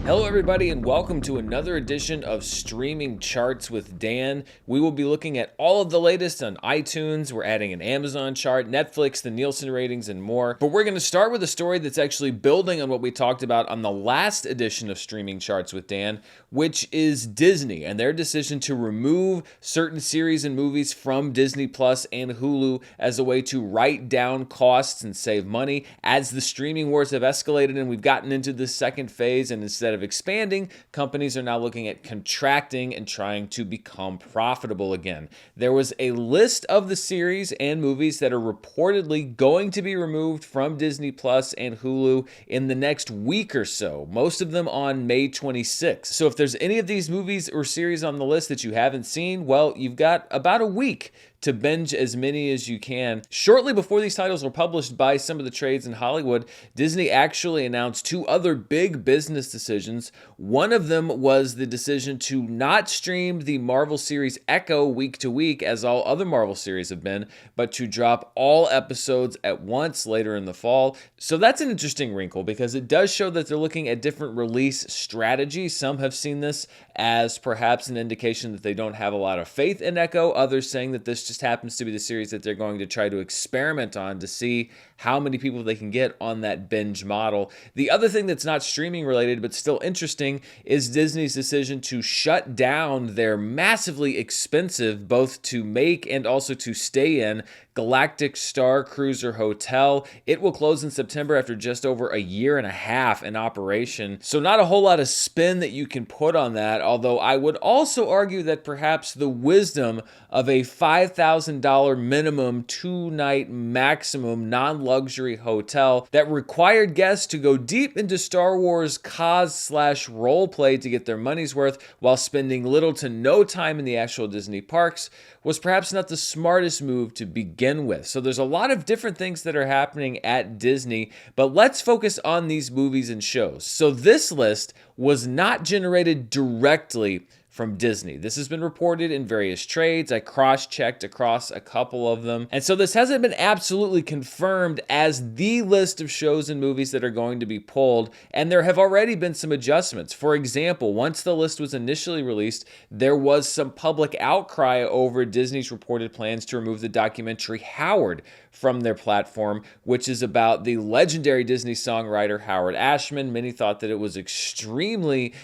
Hello, everybody, and welcome to another edition of Streaming Charts with Dan. We will be looking at all of the latest on iTunes. We're adding an Amazon chart, Netflix, the Nielsen ratings, and more. But we're going to start with a story that's actually building on what we talked about on the last edition of Streaming Charts with Dan, which is Disney and their decision to remove certain series and movies from Disney Plus and Hulu as a way to write down costs and save money. As the streaming wars have escalated and we've gotten into the second phase, and instead of expanding, companies are now looking at contracting and trying to become profitable again. There was a list of the series and movies that are reportedly going to be removed from Disney Plus and Hulu in the next week or so, most of them on May 26th. So if there's any of these movies or series on the list that you haven't seen, well, you've got about a week to binge as many as you can. Shortly before these titles were published by some of the trades in Hollywood, Disney actually announced two other big business decisions. One of them was the decision to not stream the Marvel series Echo week to week, as all other Marvel series have been, but to drop all episodes at once later in the fall. So that's an interesting wrinkle because it does show that they're looking at different release strategies. Some have seen this as perhaps an indication that they don't have a lot of faith in Echo. Others saying that this just happens to be the series that they're going to try to experiment on to see how many people they can get on that binge model. The other thing that's not streaming related but still interesting is Disney's decision to shut down their massively expensive, both to make and also to stay in, Galactic Star Cruiser Hotel. It will close in September after just over a year and a half in operation. So not a whole lot of spin that you can put on that, although I would also argue that perhaps the wisdom of a $5,000 minimum, 2-night maximum non-luxury hotel that required guests to go deep into Star Wars cos/roleplay to get their money's worth while spending little to no time in the actual Disney parks was perhaps not the smartest move to begin with. So there's a lot of different things that are happening at Disney, but let's focus on these movies and shows. So this list was not generated directly from Disney. This has been reported in various trades. I cross-checked across a couple of them. And so this hasn't been absolutely confirmed as the list of shows and movies that are going to be pulled, and there have already been some adjustments. For example, once the list was initially released, there was some public outcry over Disney's reported plans to remove the documentary Howard from their platform, which is about the legendary Disney songwriter Howard Ashman. Many thought that it was extremely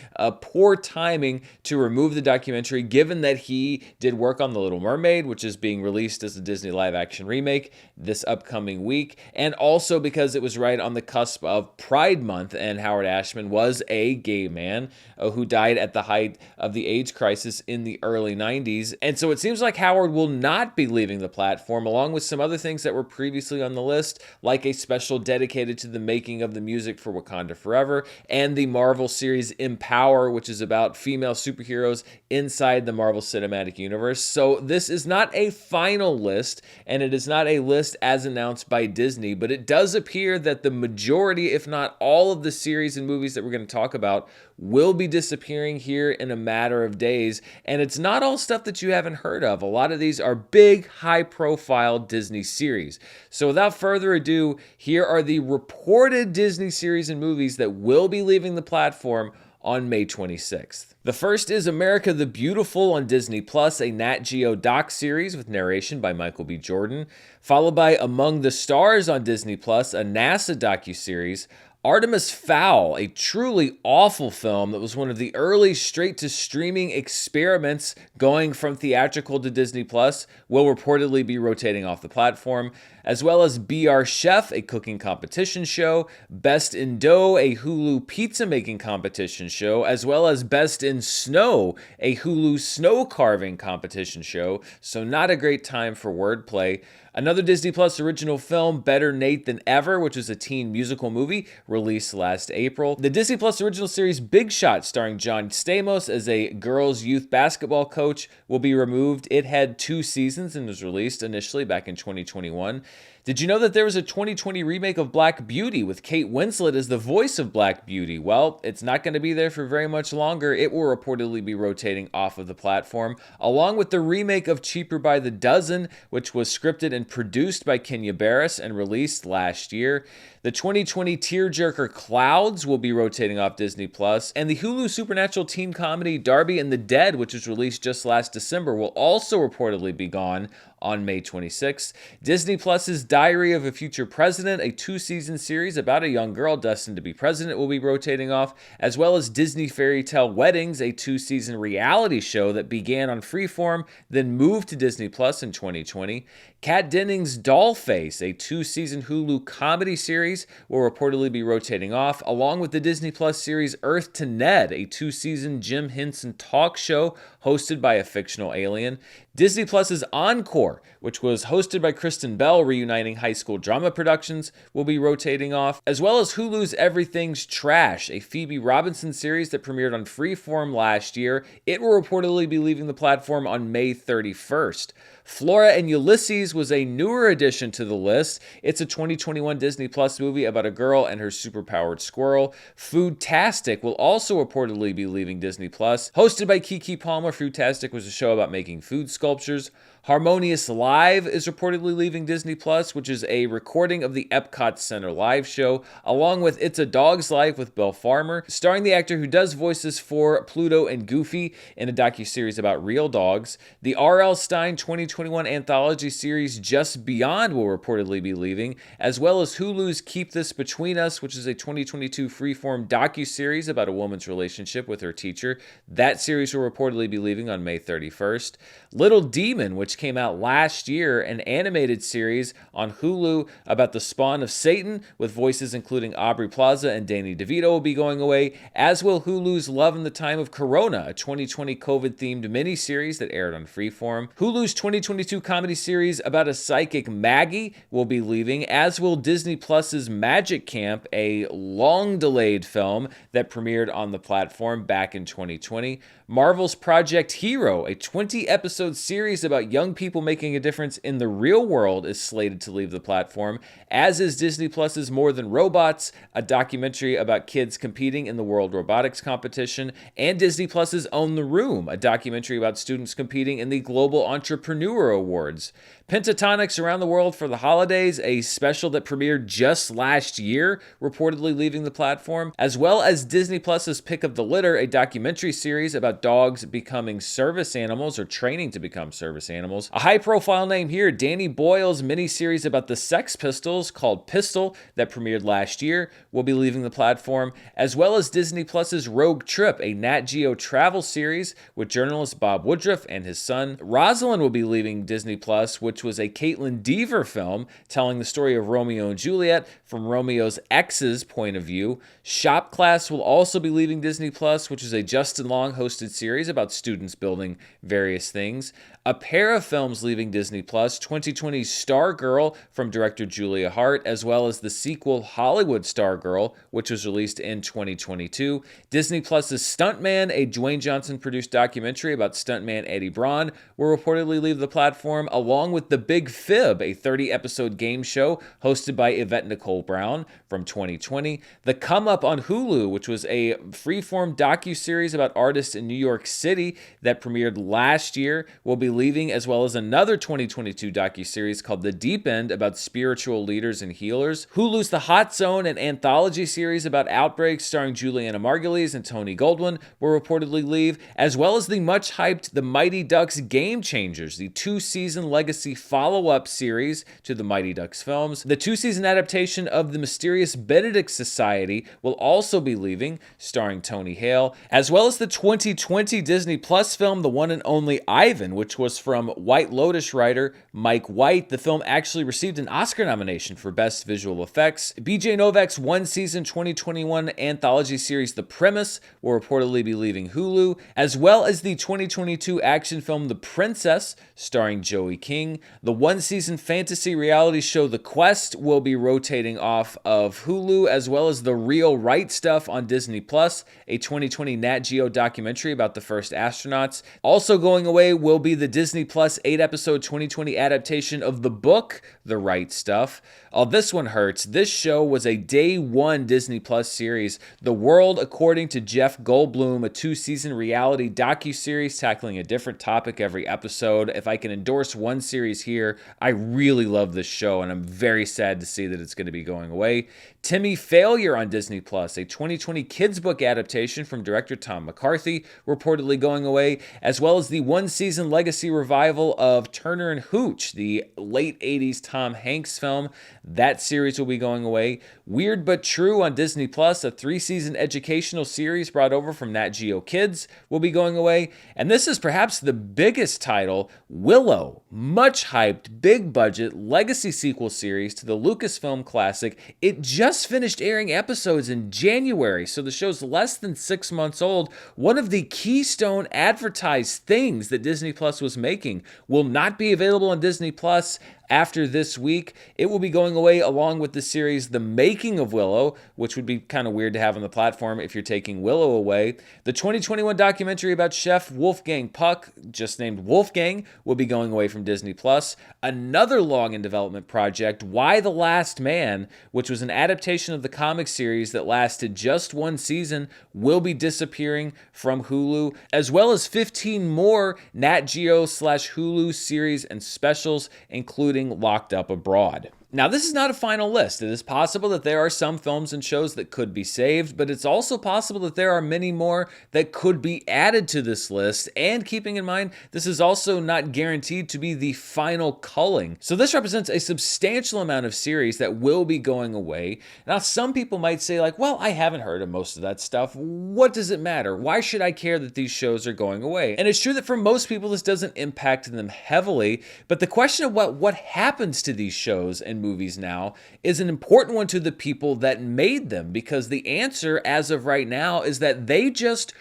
poor timing to remove the documentary, given that he did work on The Little Mermaid, which is being released as a Disney live-action remake this upcoming week, and also because it was right on the cusp of Pride Month, and Howard Ashman was a gay man who died at the height of the AIDS crisis in the early 90s. And so it seems like Howard will not be leaving the platform, along with some other things that were previously on the list, like a special dedicated to the making of the music for Wakanda Forever, and the Marvel series Empower, which is about female superheroes inside the Marvel Cinematic Universe. So this is not a final list, and it is not a list as announced by Disney, but it does appear that the majority, if not all of the series and movies that we're going to talk about will be disappearing here in a matter of days. And it's not all stuff that you haven't heard of. A lot of these are big, high-profile Disney series. So without further ado, here are the reported Disney series and movies that will be leaving the platform on May 26th. The first is America the Beautiful on Disney Plus, a Nat Geo doc series with narration by Michael B. Jordan, followed by Among the Stars on Disney Plus, a NASA docuseries. Artemis Fowl, a truly awful film that was one of the early straight-to-streaming experiments going from theatrical to Disney Plus, will reportedly be rotating off the platform, as well as Be Our Chef, a cooking competition show, Best in Dough, a Hulu pizza-making competition show, as well as Best in Snow, a Hulu snow carving competition show, so not a great time for wordplay. Another Disney Plus original film, Better Nate Than Ever, which is a teen musical movie released last April. The Disney Plus original series Big Shot, starring John Stamos as a girls' youth basketball coach, will be removed. It had 2 seasons and was released initially back in 2021. Did you know that there was a 2020 remake of Black Beauty with Kate Winslet as the voice of Black Beauty? Well, it's not going to be there for very much longer. It will reportedly be rotating off of the platform, along with the remake of Cheaper by the Dozen, which was scripted and produced by Kenya Barris and released last year. The 2020 tearjerker Clouds will be rotating off Disney+, and the Hulu supernatural teen comedy Darby and the Dead, which was released just last December, will also reportedly be gone on May 26th. Disney Plus's Diary of a Future President, a 2-season series about a young girl destined to be president, will be rotating off, as well as Disney Fairy Tale Weddings, a 2-season reality show that began on Freeform, then moved to Disney Plus in 2020. Kat Dennings' Dollface, a 2-season Hulu comedy series, will reportedly be rotating off, along with the Disney Plus series Earth to Ned, a 2-season Jim Henson talk show hosted by a fictional alien. Disney Plus's Encore, which was hosted by Kristen Bell, reuniting high school drama productions, will be rotating off, as well as Hulu's Everything's Trash, a Phoebe Robinson series that premiered on Freeform last year. It will reportedly be leaving the platform on May 31st. Flora and Ulysses was a newer addition to the list. It's a 2021 Disney Plus movie about a girl and her superpowered squirrel. Foodtastic will also reportedly be leaving Disney Plus. Hosted by Keke Palmer, Foodtastic was a show about making food sculptures. Harmonious Live is reportedly leaving Disney Plus, which is a recording of the Epcot Center live show, along with It's a Dog's Life with Bill Farmer, starring the actor who does voices for Pluto and Goofy in a docuseries about real dogs. The R.L. Stine 2021 anthology series Just Beyond will reportedly be leaving, as well as Hulu's Keep This Between Us, which is a 2022 freeform docuseries about a woman's relationship with her teacher. That series will reportedly be leaving on May 31st. Little Demon, which came out last year, an animated series on Hulu about the spawn of Satan, with voices including Aubrey Plaza and Danny DeVito, will be going away, as will Hulu's Love in the Time of Corona, a 2020 COVID-themed miniseries that aired on Freeform. Hulu's 2022 comedy series about a psychic Maggie will be leaving, as will Disney Plus's Magic Camp, a long-delayed film that premiered on the platform back in 2020. Marvel's Project Hero, a 20-episode series about young people making a difference in the real world, is slated to leave the platform, as is Disney Plus's More Than Robots, a documentary about kids competing in the World Robotics Competition, and Disney Plus's Own the Room, a documentary about students competing in the Global Entrepreneur Awards. Pentatonics Around the World for the Holidays, a special that premiered just last year, reportedly leaving the platform, as well as Disney Plus's Pick of the Litter, a documentary series about dogs becoming service animals or training to become service animals. A high-profile name here, Danny Boyle's miniseries about the Sex Pistols called Pistol that premiered last year will be leaving the platform, as well as Disney Plus's Rogue Trip, a Nat Geo travel series with journalist Bob Woodruff and his son. Rosalind will be leaving Disney Plus, which was a Caitlin Dever film telling the story of Romeo and Juliet from Romeo's ex's point of view. Shop Class will also be leaving Disney Plus, which is a Justin Long hosted series about students building various things. A pair of films leaving Disney Plus, 2020's Stargirl from director Julia Hart, as well as the sequel Hollywood Stargirl, which was released in 2022. Disney Plus's Stuntman, a Dwayne Johnson-produced documentary about stuntman Eddie Braun, will reportedly leave the platform, along with The Big Fib, a 30-episode game show hosted by Yvette Nicole Brown from 2020. The Come Up on Hulu, which was a freeform docuseries about artists in New York City that premiered last year, will be leaving, as well as another 2022 docuseries called The Deep End about spiritual leaders and healers. Hulu's The Hot Zone, an anthology series about outbreaks starring Juliana Margulies and Tony Goldwyn, will reportedly leave, as well as the much-hyped The Mighty Ducks Game Changers, the 2-season legacy follow-up series to the Mighty Ducks films. The 2-season adaptation of The Mysterious Benedict Society will also be leaving, starring Tony Hale, as well as the 2020 Disney Plus film The One and Only Ivan, which was from White Lotus writer Mike White. The film actually received an Oscar nomination for Best Visual Effects. BJ Novak's 1-season 2021 anthology series The Premise will reportedly be leaving Hulu, as well as the 2022 action film The Princess, starring Joey King. The 1-season fantasy reality show The Quest will be rotating off of Hulu, as well as The Real Right Stuff on Disney Plus, a 2020 Nat Geo documentary about the first astronauts. Also going away will be the the Disney Plus 8-episode 2020 adaptation of the book, The Right Stuff. Oh, this one hurts. This show was a day one Disney Plus series, The World According to Jeff Goldblum, a 2-season reality docuseries tackling a different topic every episode. If I can endorse one series here, I really love this show, and I'm very sad to see that it's going to be going away. Timmy Failure on Disney Plus, a 2020 kids book adaptation from director Tom McCarthy, reportedly going away, as well as the 1-season legacy revival of Turner and Hooch, the late 80s Tom Hanks film. That series will be going away. Weird But True on Disney Plus, a 3-season educational series brought over from Nat Geo Kids, will be going away. And this is perhaps the biggest title, Willow, much hyped, big budget legacy sequel series to the Lucasfilm classic. It just finished airing episodes in January, so the show's less than 6 months old. One of the keystone advertised things that Disney Plus was making will not be available on Disney Plus after this week. It will be going away along with the series The Making of Willow, which would be kind of weird to have on the platform if you're taking Willow away. The 2021 documentary about Chef Wolfgang Puck, just named Wolfgang, will be going away from Disney Plus. Another long in development project, Y the Last Man, which was an adaptation of the comic series that lasted just 1 season, will be disappearing from Hulu, as well as 15 more Nat Geo/Hulu series and specials, including Locked Up Abroad. Now, this is not a final list. It is possible that there are some films and shows that could be saved, but it's also possible that there are many more that could be added to this list. And keeping in mind, this is also not guaranteed to be the final culling. So this represents a substantial amount of series that will be going away. Now, some people might say like, well, I haven't heard of most of that stuff. What does it matter? Why should I care that these shows are going away? And it's true that for most people, this doesn't impact them heavily, but the question of what happens to these shows and movies now is an important one to the people that made them, because the answer as of right now is that they just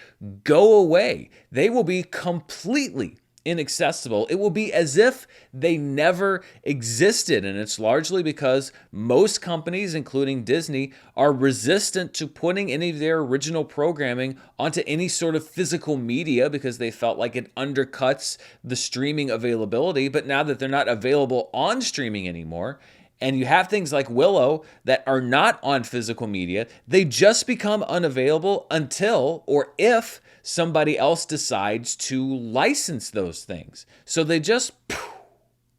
go away. They will be completely inaccessible. It will be as if they never existed, and it's largely because most companies, including Disney, are resistant to putting any of their original programming onto any sort of physical media because they felt like it undercuts the streaming availability. But now that they're not available on streaming anymore, and you have things like Willow that are not on physical media, they just become unavailable until or if somebody else decides to license those things. So they just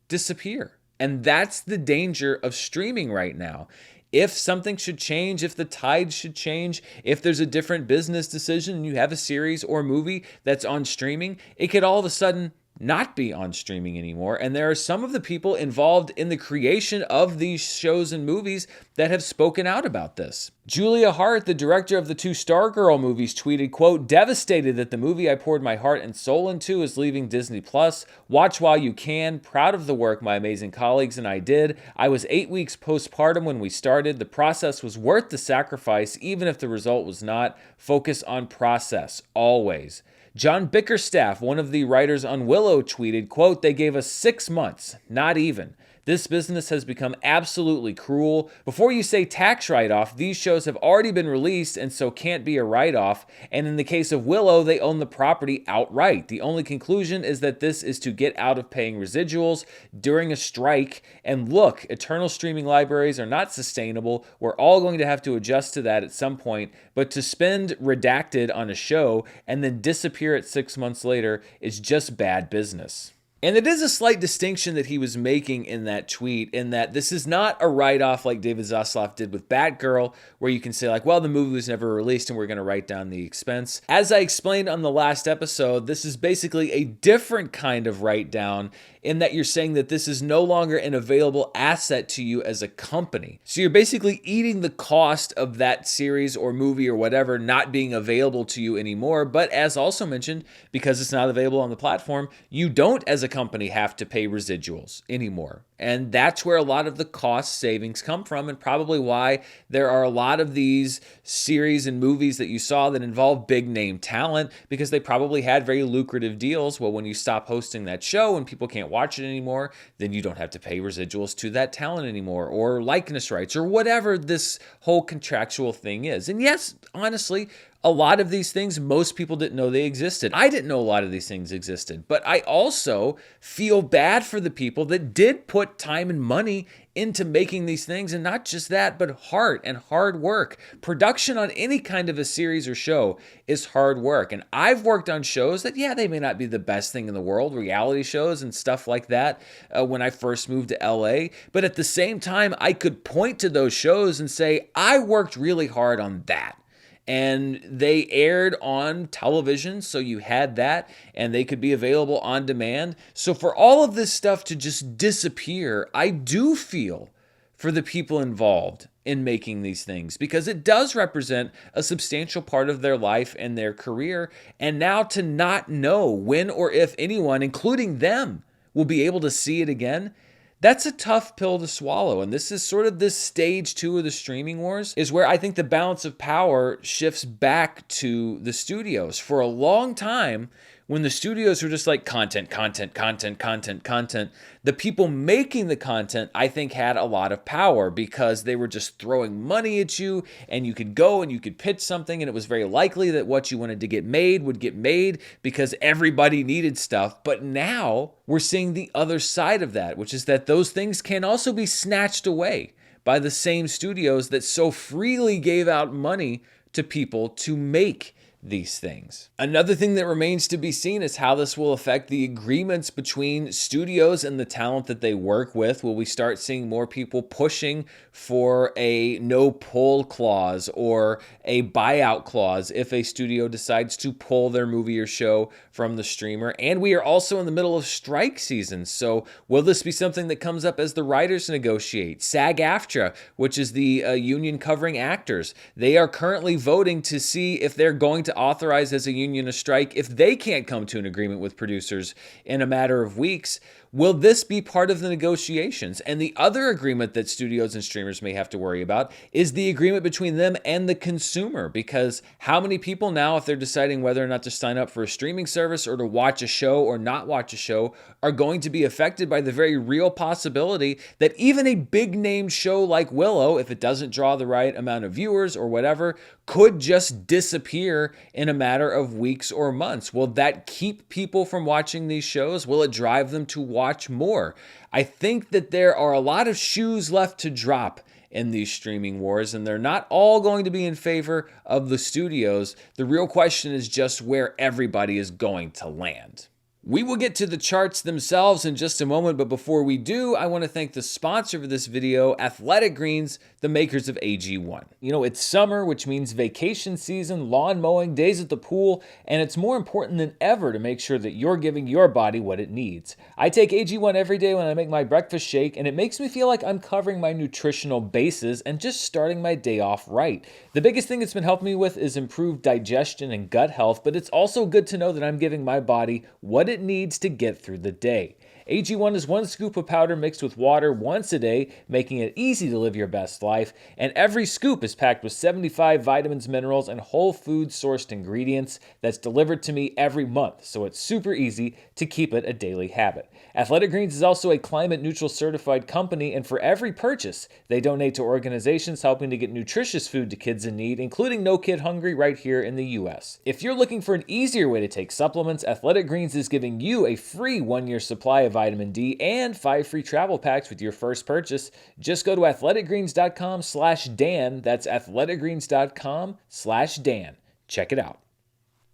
disappear. And that's the danger of streaming right now. If something should change, if the tide should change, if there's a different business decision and you have a series or movie that's on streaming, it could all of a sudden not be on streaming anymore. And there are some of the people involved in the creation of these shows and movies that have spoken out about this. Julia Hart, the director of the 2 Stargirl movies, tweeted, quote, "Devastated that the movie I poured my heart and soul into is leaving Disney Plus. Watch while you can. Proud of the work my amazing colleagues and I did. I was 8 weeks postpartum when we started. The process was worth the sacrifice, even if the result was not. Focus on process, always." John Bickerstaff, one of the writers on Willow, tweeted, quote, "They gave us 6 months, not even. This business has become absolutely cruel. Before you say tax write-off, these shows have already been released and so can't be a write-off. And in the case of Willow, they own the property outright. The only conclusion is that this is to get out of paying residuals during a strike. And look, eternal streaming libraries are not sustainable. We're all going to have to adjust to that at some point. But to spend redacted on a show and then disappear at 6 months later is just bad business." And it is a slight distinction that he was making in that tweet, in that this is not a write-off like David Zaslav did with Batgirl, where you can say like, well, the movie was never released and we're going to write down the expense. As I explained on the last episode, this is basically a different kind of write-down in that you're saying that this is no longer an available asset to you as a company. So you're basically eating the cost of that series or movie or whatever not being available to you anymore. But as also mentioned, because it's not available on the platform, you don't as a company have to pay residuals anymore. And that's where a lot of the cost savings come from, and probably why there are a lot of these series and movies that you saw that involve big name talent, because they probably had very lucrative deals. Well, when you stop hosting that show and people can't watch it anymore, then you don't have to pay residuals to that talent anymore, or likeness rights, or whatever this whole contractual thing is. And yes, honestly, A lot of these things, most people didn't know they existed. I didn't know a lot of these things existed, but I also feel bad for the people that did put time and money into making these things, and not just that, but heart and hard work. Production on any kind of a series or show is hard work, and I've worked on shows that, yeah, they may not be the best thing in the world, reality shows and stuff like that, when I first moved to LA, but at the same time, I could point to those shows and say, I worked really hard on that. And they aired on television, so you had that, and they could be available on demand. So for all of this stuff to just disappear, I do feel for the people involved in making these things, because it does represent a substantial part of their life and their career. And now to not know when or if anyone, including them, will be able to see it again, that's a tough pill to swallow. And this is sort of this stage 2 of the streaming wars, is where I think the balance of power shifts back to the studios. For a long time, when the studios were just like content, the people making the content, I think, had a lot of power because they were just throwing money at you, and you could go and you could pitch something, and it was very likely that what you wanted to get made would get made because everybody needed stuff. But now we're seeing the other side of that, which is that those things can also be snatched away by the same studios that so freely gave out money to people to make these things. Another thing that remains to be seen is how this will affect the agreements between studios and the talent that they work with. Will we start seeing more people pushing for a no pull clause or a buyout clause if a studio decides to pull their movie or show from the streamer? And we are also in the middle of strike season, so will this be something that comes up as the writers negotiate? SAG-AFTRA, which is the union covering actors, they are currently voting to see if they're going to authorize as a union a strike if they can't come to an agreement with producers in a matter of weeks. Will this be part of the negotiations? And the other agreement that studios and streamers may have to worry about is the agreement between them and the consumer, because how many people now, if they're deciding whether or not to sign up for a streaming service or to watch a show or not watch a show, are going to be affected by the very real possibility that even a big name show like Willow, if it doesn't draw the right amount of viewers or whatever, could just disappear in a matter of weeks or months. Will that keep people from watching these shows? Will it drive them to watch more? I think that there are a lot of shoes left to drop in these streaming wars, and they're not all going to be in favor of the studios. The real question is just where everybody is going to land. We will get to the charts themselves in just a moment, but before we do, I want to thank the sponsor of this video, Athletic Greens, the makers of AG1. You know, it's summer, which means vacation season, lawn mowing, days at the pool, and it's more important than ever to make sure that you're giving your body what it needs. I take AG1 every day when I make my breakfast shake, and it makes me feel like I'm covering my nutritional bases and just starting my day off right. The biggest thing it's been helping me with is improved digestion and gut health, but it's also good to know that I'm giving my body what it needs to get through the day. AG1 is 1 scoop of powder mixed with water once a day, making it easy to live your best life. And every scoop is packed with 75 vitamins, minerals, and whole food sourced ingredients that's delivered to me every month, so it's super easy to keep it a daily habit. Athletic Greens is also a climate neutral certified company, and for every purchase, they donate to organizations helping to get nutritious food to kids in need, including No Kid Hungry right here in the US. If you're looking for an easier way to take supplements, Athletic Greens is giving you a free 1-year supply of vitamin D and 5 free travel packs with your first purchase. Just go to athleticgreens.com/Dan. That's athleticgreens.com/Dan. Check it out.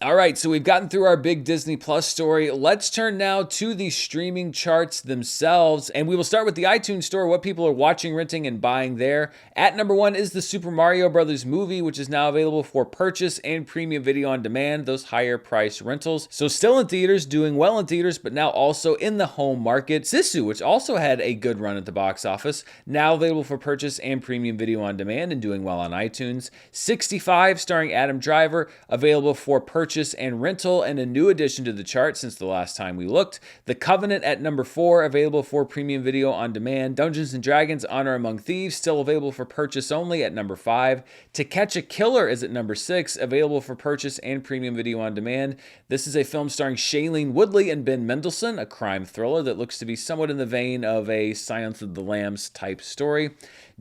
All right, so we've gotten through our big Disney Plus story. Let's turn now to the streaming charts themselves, and we will start with the iTunes store, what people are watching, renting, and buying there. At number 1 is the Super Mario Brothers movie, which is now available for purchase and premium video on demand, those higher price rentals. So still in theaters, doing well in theaters, but now also in the home market. Sisu, which also had a good run at the box office, now available for purchase and premium video on demand and doing well on iTunes. 65, starring Adam Driver, available for purchase and rental, and a new addition to the chart since the last time we looked. The Covenant at number 4, available for premium video on demand. Dungeons & Dragons: Honor Among Thieves, still available for purchase only at number 5. To Catch a Killer is at number 6, available for purchase and premium video on demand. This is a film starring Shailene Woodley and Ben Mendelsohn, a crime thriller that looks to be somewhat in the vein of a Silence of the Lambs type story.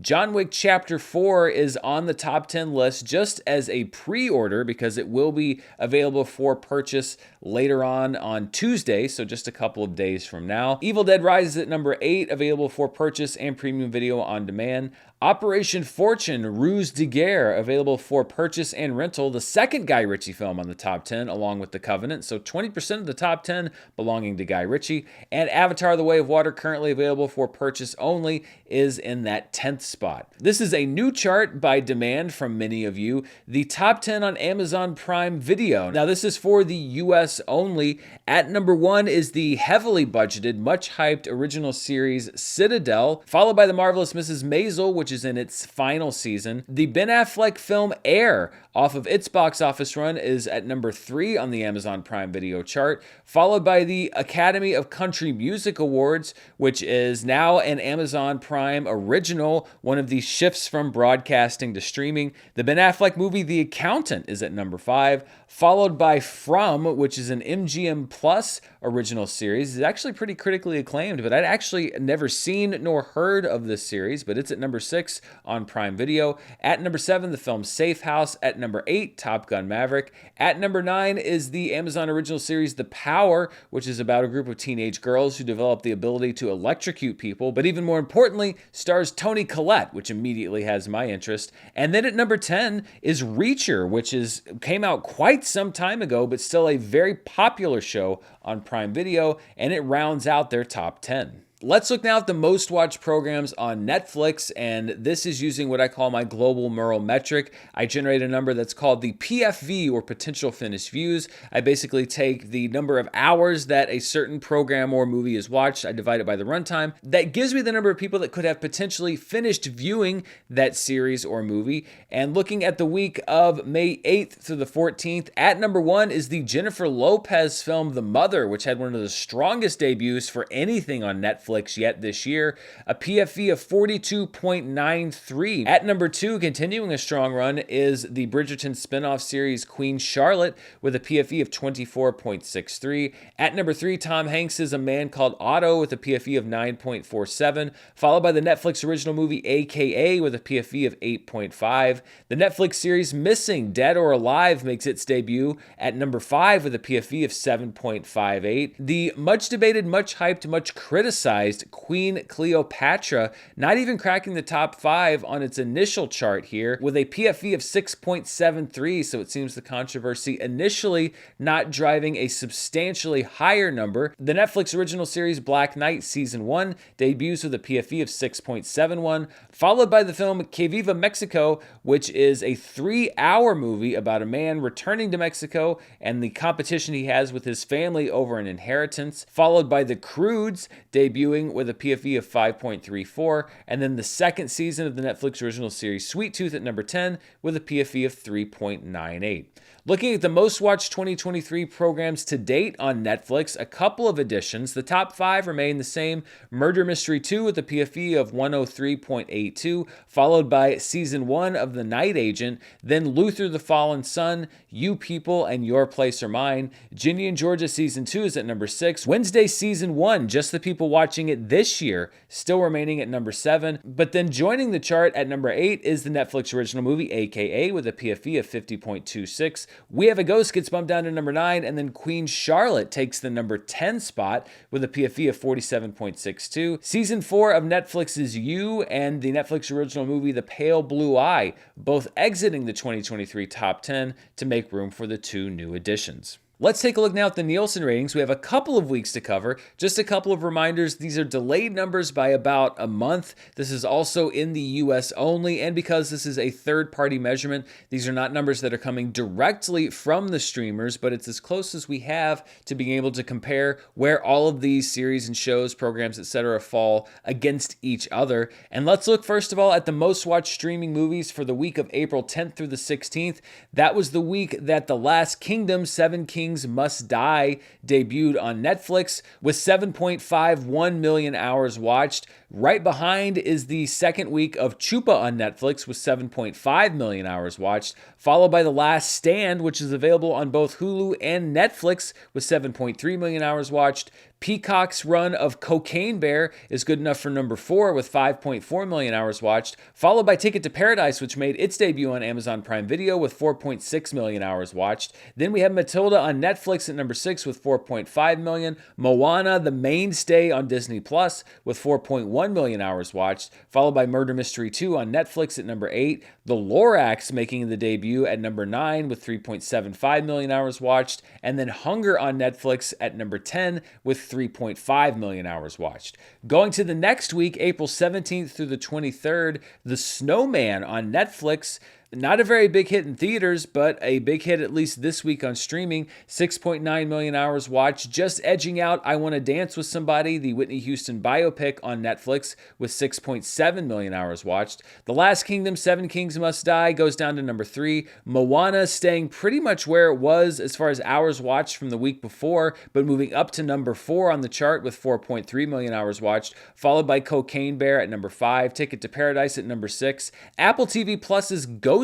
John Wick Chapter 4 is on the top 10 list just as a pre-order because it will be available for purchase later on Tuesday, so just a couple of days from now. Evil Dead Rises at number 8, available for purchase and premium video on demand. Operation Fortune, Ruse de Guerre, available for purchase and rental, the second Guy Ritchie film on the top 10, along with The Covenant, so 20% of the top 10 belonging to Guy Ritchie. And Avatar: The Way of Water, currently available for purchase only, is in that 10th spot. This is a new chart by demand from many of you, the top 10 on Amazon Prime Video. Now, this is for the US only. At number 1 is the heavily budgeted, much hyped original series Citadel, followed by The Marvelous Mrs. Maisel, which is in its final season. The Ben Affleck film Air, off of its box office run, is at number 3 on the Amazon Prime Video chart, followed by the Academy of Country Music Awards, which is now an Amazon Prime original, one of these shifts from broadcasting to streaming. The Ben Affleck movie The Accountant is at number 5, followed by From, which is an MGM Plus original series. It's actually pretty critically acclaimed, but I'd actually never seen nor heard of this series, but it's at number 6 on Prime Video. At number 7, the film Safe House. At number 8, Top Gun Maverick. At number 9 is the Amazon original series The Power, which is about a group of teenage girls who develop the ability to electrocute people, but even more importantly, stars Toni Collette, which immediately has my interest. And then at number 10 is Reacher, which came out quite some time ago, but still a very popular show on Prime Video, and it rounds out their top 10. Let's look now at the most watched programs on Netflix, and this is using what I call my global Murrell metric. I generate a number that's called the PFV, or potential finished views. I basically take the number of hours that a certain program or movie is watched, I divide it by the runtime. That gives me the number of people that could have potentially finished viewing that series or movie. And looking at the week of May 8th through the 14th, at number 1 is the Jennifer Lopez film The Mother, which had one of the strongest debuts for anything on Netflix yet this year, a PFV of 42.93. At number 2, continuing a strong run, is the Bridgerton spinoff series Queen Charlotte with a PFV of 24.63. At number 3, Tom Hanks' A Man Called Otto with a PFV of 9.47, followed by the Netflix original movie AKA with a PFV of 8.5. The Netflix series Missing, Dead or Alive makes its debut at number 5 with a PFV of 7.58. The much debated, much hyped, much criticized Queen Cleopatra, not even cracking the top 5 on its initial chart here, with a PFV of 6.73, so it seems the controversy initially not driving a substantially higher number. The Netflix original series Black Knight Season 1 debuts with a PFV of 6.71, followed by the film Que Viva Mexico, which is a 3-hour movie about a man returning to Mexico and the competition he has with his family over an inheritance, followed by The Croods, debuting with a PFV of 5.34, and then the second season of the Netflix original series Sweet Tooth at number 10 with a PFV of 3.98. Looking at the most watched 2023 programs to date on Netflix, a couple of additions. The top 5 remain the same. Murder Mystery 2 with a PFV of 103.82, followed by Season 1 of The Night Agent, then Luther the Fallen Son, You People, and Your Place or Mine. Ginny and Georgia Season 2 is at number 6. Wednesday Season 1, Just the People Watching It This Year, still remaining at number 7. But then joining the chart at number 8 is the Netflix original movie AKA with a PFV of 50.26. We Have a Ghost gets bumped down to number 9, and then Queen Charlotte takes the number 10 spot with a PFV of 47.62. Season 4 of Netflix's You and the Netflix original movie The Pale Blue Eye, both exiting the 2023 top 10 to make room for the 2 new additions. Let's take a look now at the Nielsen ratings. We have a couple of weeks to cover. Just a couple of reminders. These are delayed numbers by about a month. This is also in the US only, and because this is a third-party measurement, these are not numbers that are coming directly from the streamers, but it's as close as we have to being able to compare where all of these series and shows, programs, etc. fall against each other. And let's look first of all at the most watched streaming movies for the week of April 10th through the 16th. That was the week that The Last Kingdom, Seven Kings Must Die debuted on Netflix with 7.51 million hours watched. Right behind is the second week of Chupa on Netflix with 7.5 million hours watched, followed by The Last Stand, which is available on both Hulu and Netflix with 7.3 million hours watched. Peacock's run of Cocaine Bear is good enough for number 4 with 5.4 million hours watched, followed by Ticket to Paradise, which made its debut on Amazon Prime Video with 4.6 million hours watched. Then we have Matilda on Netflix at number 6 with 4.5 million, Moana, the mainstay on Disney Plus, with 4.1 million hours watched, followed by Murder Mystery 2 on Netflix at number 8, The Lorax making the debut at number 9 with 3.75 million hours watched, and then Hunger on Netflix at number 10 with 3.5 million hours watched. Going to the next week, April 17th through the 23rd, The Snowman on Netflix. Not a very big hit in theaters, but a big hit at least this week on streaming. 6.9 million hours watched, just edging out I Want to Dance with Somebody, the Whitney Houston biopic on Netflix, with 6.7 million hours watched. The Last Kingdom, Seven Kings Must Die, goes down to number 3. Moana staying pretty much where it was as far as hours watched from the week before, but moving up to number 4 on the chart with 4.3 million hours watched, followed by Cocaine Bear at number 5, Ticket to Paradise at number 6. Apple TV Plus's Ghosted,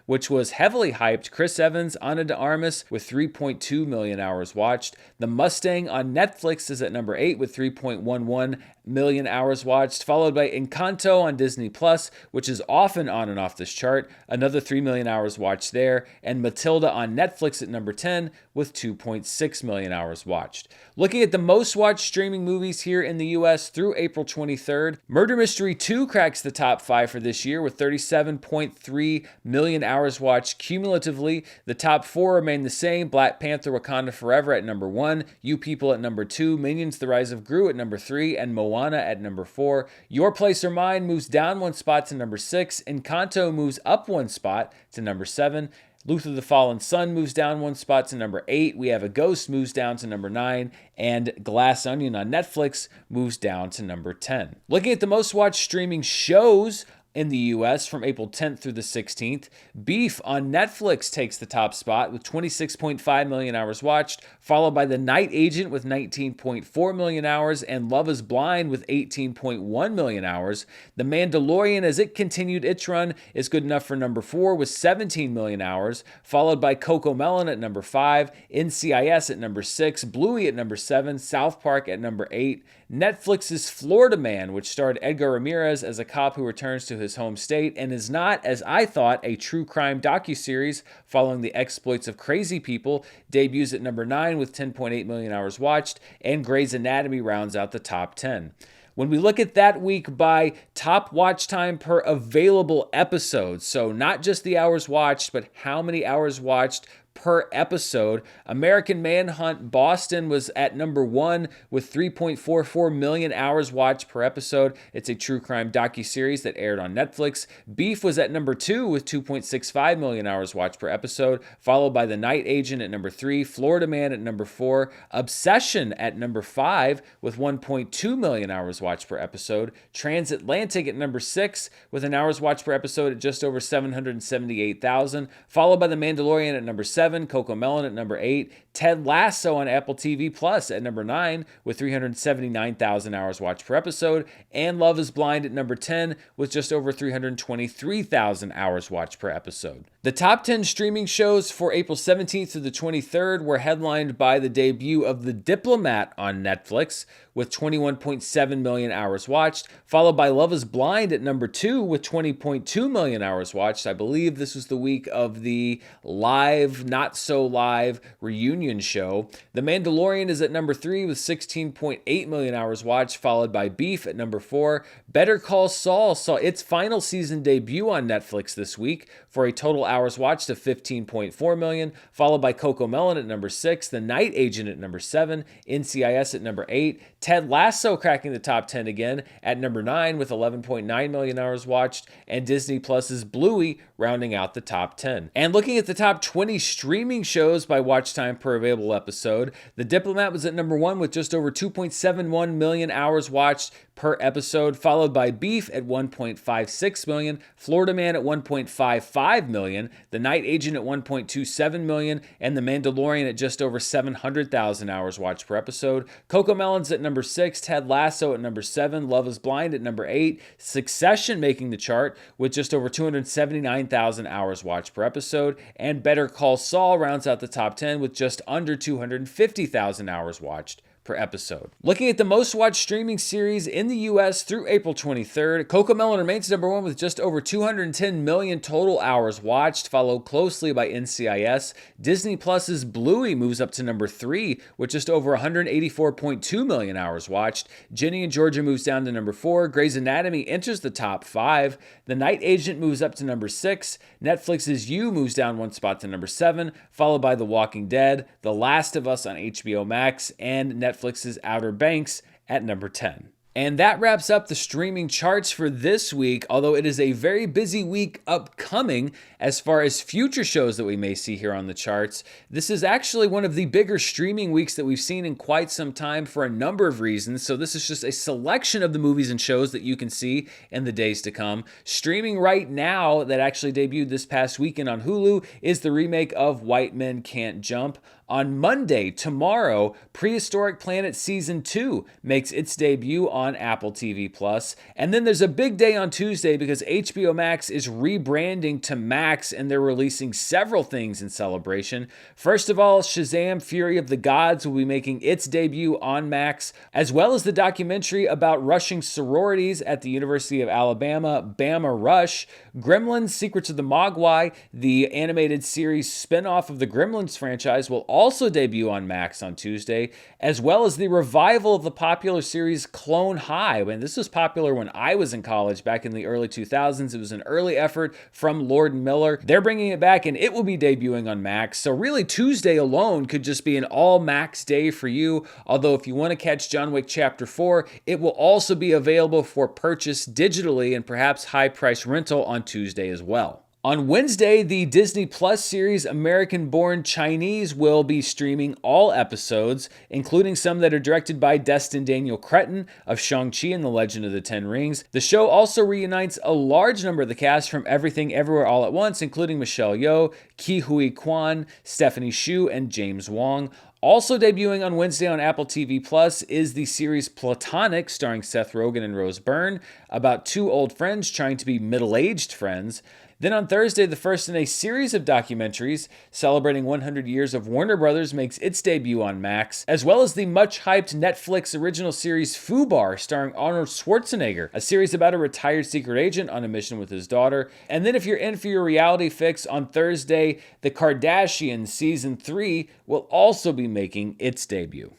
which was heavily hyped. Chris Evans, Ana de Armas with 3.2 million hours watched. The Mustang on Netflix is at number 8 with 3.11 million hours watched, followed by Encanto on Disney Plus, which is often on and off this chart, another 3 million hours watched there, and Matilda on Netflix at number 10 with 2.6 million hours watched. Looking at the most watched streaming movies here in the US through April 23rd, Murder Mystery 2 cracks the top 5 for this year with 37.3 million hours watched cumulatively. The top 4 remain the same: Black Panther Wakanda Forever at number 1, You People at number 2, Minions The Rise of Gru at number 3, and Moana at number 4. Your Place or Mine moves down 1 spot to number 6. Encanto moves up 1 spot to number 7. Luther the Fallen Son moves down 1 spot to number 8. We Have a Ghost moves down to number 9. And Glass Onion on Netflix moves down to number 10. Looking at the most watched streaming shows in the US from April 10th through the 16th, Beef on Netflix takes the top spot with 26.5 million hours watched, followed by The Night Agent with 19.4 million hours and Love is Blind with 18.1 million hours. The Mandalorian, as it continued its run, is good enough for number 4 with 17 million hours, followed by Cocomelon at number 5, NCIS at number 6, Bluey at number 7, South Park at number 8, Netflix's Florida Man, which starred Edgar Ramirez as a cop who returns to his home state and is not, as I thought, a true crime docuseries following the exploits of crazy people, debuts at number 9 with 10.8 million hours watched, and Grey's Anatomy rounds out the top 10. When we look at that week by top watch time per available episode, so not just the hours watched, but how many hours watched per episode, American Manhunt Boston was at number 1 with 3.44 million hours watched per episode. It's a true crime docuseries that aired on Netflix. Beef was at number 2 with 2.65 million hours watched per episode, followed by The Night Agent at number 3, Florida Man at number 4, Obsession at number 5 with 1.2 million hours watched per episode, Transatlantic at number 6 with an hours watched per episode at just over 778,000, followed by The Mandalorian at number 7, Cocomelon at number 8, Ted Lasso on Apple TV Plus at number 9 with 379,000 hours watched per episode, and Love is Blind at number 10 with just over 323,000 hours watched per episode. The top 10 streaming shows for April 17th to the 23rd were headlined by the debut of The Diplomat on Netflix with 21.7 million hours watched, followed by Love is Blind at number 2 with 20.2 million hours watched. I believe this was the week of the live, not so live reunion show. The Mandalorian is at number 3 with 16.8 million hours watched, followed by Beef at number 4. Better Call Saul saw its final season debut on Netflix this week for a total hours watched of 15.4 million, followed by Cocomelon at number 6, The Night Agent at number 7, NCIS at number 8, Ted Lasso cracking the top 10 again at number 9 with 11.9 million hours watched, and Disney Plus's Bluey rounding out the top 10. And looking at the top 20 streaming shows by watch time per available episode, The Diplomat was at number 1 with just over 2.71 million hours watched per episode, followed by Beef at 1.56 million, Florida Man at 1.55 million, The Night Agent at 1.27 million, and The Mandalorian at just over 700,000 hours watched per episode. Cocomelon's at number 6, Ted Lasso at number 7, Love is Blind at number 8, Succession making the chart with just over 279,000 hours watched per episode, and Better Call Saul rounds out the top 10 with just under 250,000 hours watched per episode. Looking at the most watched streaming series in the US through April 23rd, CoComelon remains number one with just over 210 million total hours watched, followed closely by NCIS. Disney Plus's Bluey moves up to number 3 with just over 184.2 million hours watched. Ginny and Georgia moves down to number 4. Grey's Anatomy enters the top 5. The Night Agent moves up to number 6. Netflix's You moves down one spot to number 7, followed by The Walking Dead, The Last of Us on HBO Max, and Netflix's Outer Banks at number 10. And that wraps up the streaming charts for this week, although it is a very busy week upcoming as far as future shows that we may see here on the charts. This is actually one of the bigger streaming weeks that we've seen in quite some time for a number of reasons. So this is just a selection of the movies and shows that you can see in the days to come. Streaming right now that actually debuted this past weekend on Hulu is the remake of White Men Can't Jump. On Monday, tomorrow, Prehistoric Planet Season 2 makes its debut on Apple TV+. And then there's a big day on Tuesday because HBO Max is rebranding to Max and they're releasing several things in celebration. First of all, Shazam! Fury of the Gods will be making its debut on Max, as well as the documentary about rushing sororities at the University of Alabama, Bama Rush. Gremlins Secrets of the Mogwai, the animated series spinoff of the Gremlins franchise, will also debut on Max on Tuesday, as well as the revival of the popular series Clone High. And this was popular when I was in college back in the early 2000s. It was an early effort from Lord and Miller. They're bringing it back and it will be debuting on Max. So really Tuesday alone could just be an all Max day for you. Although if you want to catch John Wick Chapter 4, it will also be available for purchase digitally and perhaps high price rental on Tuesday as well. On Wednesday, the Disney Plus series American-Born Chinese will be streaming all episodes, including some that are directed by Destin Daniel Cretton of Shang-Chi and the Legend of the Ten Rings. The show also reunites a large number of the cast from Everything Everywhere All at Once, including Michelle Yeoh, Ke Huy Quan, Stephanie Hsu, and James Wong. Also debuting on Wednesday on Apple TV Plus is the series Platonic, starring Seth Rogen and Rose Byrne, about two old friends trying to be middle-aged friends. Then on Thursday, the first in a series of documentaries celebrating 100 years of Warner Brothers makes its debut on Max, as well as the much-hyped Netflix original series Fubar, starring Arnold Schwarzenegger, a series about a retired secret agent on a mission with his daughter. And then if you're in for your reality fix, on Thursday, The Kardashians Season 3 will also be making its debut.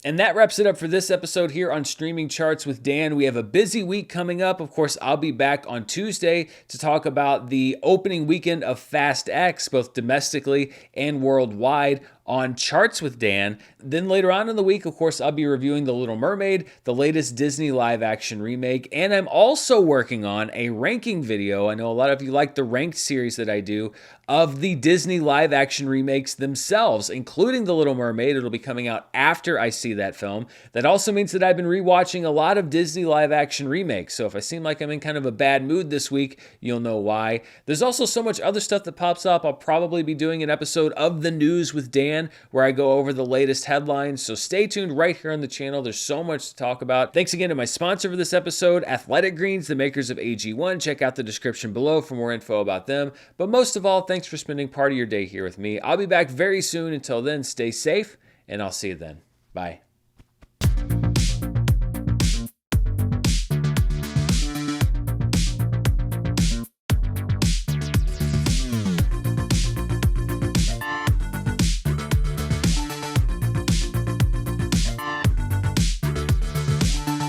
And that wraps it up for this episode here on Streaming Charts with Dan. We have a busy week coming up. Of course, I'll be back on Tuesday to talk about the opening weekend of Fast X, both domestically and worldwide, on Charts with Dan. Then later on in the week, of course, I'll be reviewing The Little Mermaid, the latest Disney live-action remake, and I'm also working on a ranking video. I know a lot of you like the ranked series that I do of the Disney live-action remakes themselves, including The Little Mermaid. It'll be coming out after I see that film. That also means that I've been rewatching a lot of Disney live-action remakes, so if I seem like I'm in kind of a bad mood this week, you'll know why. There's also so much other stuff that pops up. I'll probably be doing an episode of The News with Dan, where I go over the latest headlines, so stay tuned right here on the channel. There's so much to talk about. Thanks again to my sponsor for this episode, Athletic Greens, the makers of AG1. Check out the description below for more info about them. But most of all, thanks for spending part of your day here with me. I'll be back very soon. Until then, stay safe, and I'll see you then. Bye.